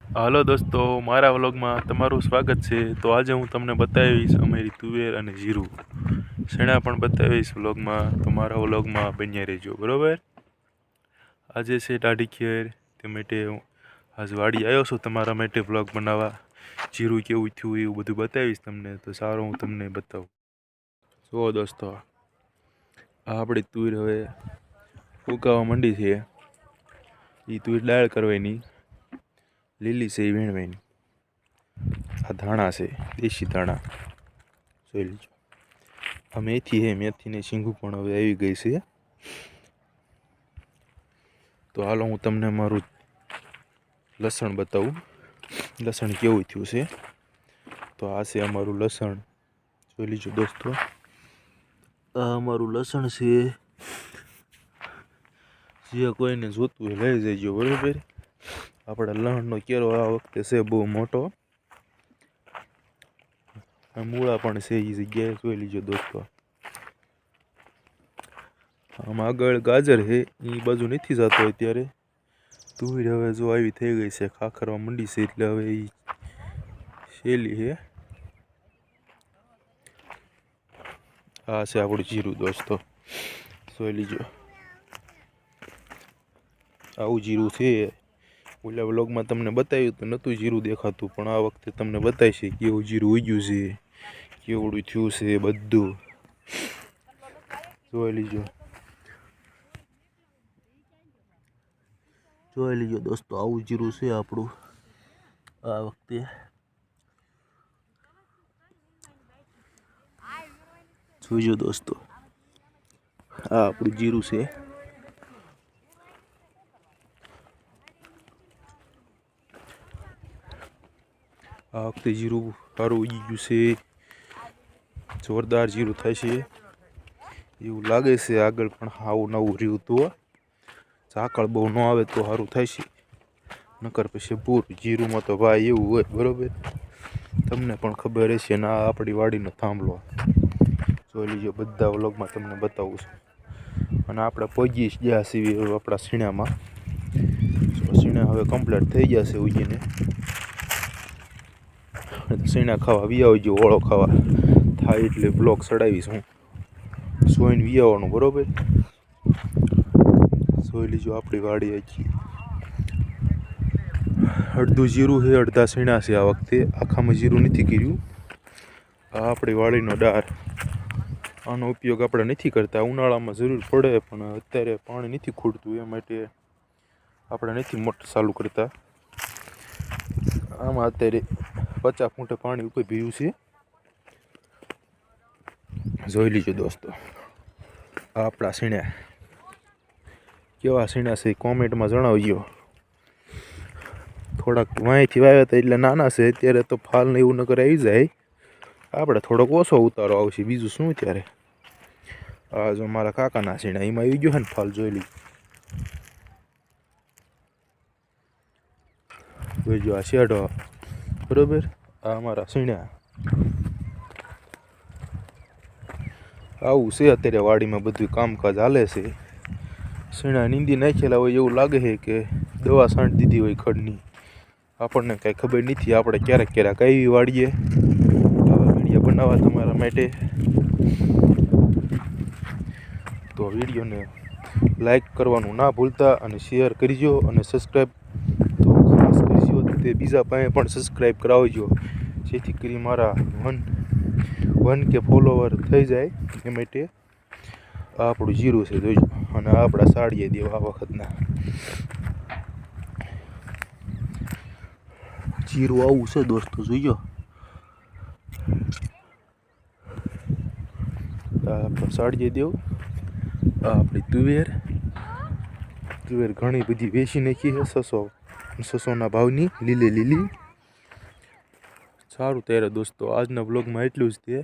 હાલો દોસ્તો, મારા વ્લોગમાં તમારું સ્વાગત છે। તો આજે હું તમને બતાવીશ અમારી તુવેર અને જીરું શેણા પણ બતાવીશ વ્લોગમાં। તો મારા વ્લોગમાં બન્યા રહેજો બરોબર। આજે છે ટાઢી ખેર તે માટે આજ વાડી આવ્યો છું તમારા માટે વ્લોગ બનાવવા। જીરું કેવું થયું એવું બધું બતાવીશ તમને। તો સારું હું તમને બતાવું। જુઓ દોસ્તો, આ આપણી તુવેર હવે ઉગાવા માંડી છે। એ તુવેર દાળ કરવાની લીલી છે વીણવાની। આ ધાણા છે, દેશી ધાણા જોઈ લીજો। આ મેથી છે, મેથીની શીંગું પણ હવે આવી ગઈ છે। તો હાલો હું તમને મારું લસણ બતાવું, લસણ કેવું થયું છે। તો આ છે અમારું લસણ, જોઈ લીજો દોસ્તો। આ અમારું લસણ છે, જે કોઈને જોતું હોય લઈ જજો બરોબર। આપણા લણનો કેરો આ વખતે છે બહુ મોટો। મૂળા પણ છે એ જગ્યાએ જોઈ લીજો દોસ્તો। આમ આગળ ગાજર છે, એ બાજુ નથી જતો અત્યારે। તુવેર હવે જો આવી થઈ ગઈ છે, ખાખરવા મંડી છે, એટલે હવે એ શેલી છે। આ છે આપણું જીરું દોસ્તો, જોઈ લીજો। આવું જીરું છે। ઓલા વ્લોગમાં તમને બતાવ્યું તો નહોતું જીરું દેખાતું, પણ આ વખતે તમને બતાવીશ કેવું જીરું ઉગ્યું છે, કેવડું થયું છે બધું જોઈ લીજો। જોઈ લીજો દોસ્તો, આવું જીરું છે આપણું આ વખતે। જોઈજો દોસ્તો, આ આપણું જીરું છે। આ વખતે જીરું સારું ઉગી ગયું છે, જોરદાર જીરું થાય છે એવું લાગે છે। આગળ પણ આવું નવું રહ્યું તો ઝાકળ બહુ ન આવે તો સારું થાય છે, નકર પછી પૂરું જીરુંમાં તો ભાઈ એવું હોય બરોબર। તમને પણ ખબર હશે ને। આ આપણી વાડીનો થાંભલો જોઈ લીજો, બધા વ્લોગમાં તમને બતાવું છું। અને આપણે પહોંચી ગયા છીએ આપણા સીણામાં। સીણા હવે કમ્પ્લીટ થઈ ગયા છે ઉગીને। સીણા ખાવા વી આવજો, ઓળો ખાવા થાય એટલે બ્લોક ચડાવીશ હું, સોઈને વી આવવાનું બરોબર। જોઈ લીજો આપણી વાડી આખી, અડધું જીરું છે, અડધા સીણા છે। આ વખતે આખામાં જીરું નથી કર્યું। આ આપણી વાડીનો ડાર, આનો ઉપયોગ આપણે નથી કરતા, ઉનાળામાં જરૂર પડે પણ અત્યારે પાણી નથી ખૂટતું એ માટે આપણે નથી મોટર ચાલુ કરતા। આમાં અત્યારે 50 ફૂટે પાણી ઉપર ભીયું છે, જોઈ લીજો દોસ્તો। આપણા સીણા કેવા સીણા છે કોમેન્ટમાં જણાવજો। થોડાક વાંયથી વાવ્યા હતા એટલે નાના છે, અત્યારે તો ફાલ ને એવું નગર આવી જાય, આપણે થોડોક ઓછો ઉતારો આવશે, બીજું શું ત્યારે। આ જો મારા કાકાના સીણા, એમાં આવી ગયો છે ને ફાલ, જોઈ લીધું જોઈજો। આ શેઢો બરોબર, આ અમારા સીણા આવું છે અત્યારે વાડીમાં બધું કામકાજ હાલે છે। સીણા નીંદી નાખેલા હોય એવું લાગે છે કે દવા છાંટી દીધી હોય ખડની, આપણને કાંઈ ખબર નથી। આપણે ક્યારેક ક્યારેક આવી વાડીએ આવા વિડીયો બનાવવા તમારા માટે। તો વિડીયોને લાઈક કરવાનું ના ભૂલતા અને શેર કરજો અને સબસ્ક્રાઈબ તો ખાસ કરજો, તે બીજા પાસે પણ સબસ્ક્રાઈબ કરાવજો, જેથી કરી મારા 1K ફોલોવર થઈ જાય એ માટે। આ આપણું જીરું છે જોઈજો, અને આપણા સાડીએ દેવા આ વખતના જીરું આવું છે દોસ્તો, જોઈજો। આ આપણે સાડીએ દેવું। આ આપણી તુવેર ઘણી બધી વેચી નાખી છે 600ના ભાવની, લીલી લીલી। સારું ત્યારે દોસ્તો, આજના બ્લોગમાં એટલું જ છે।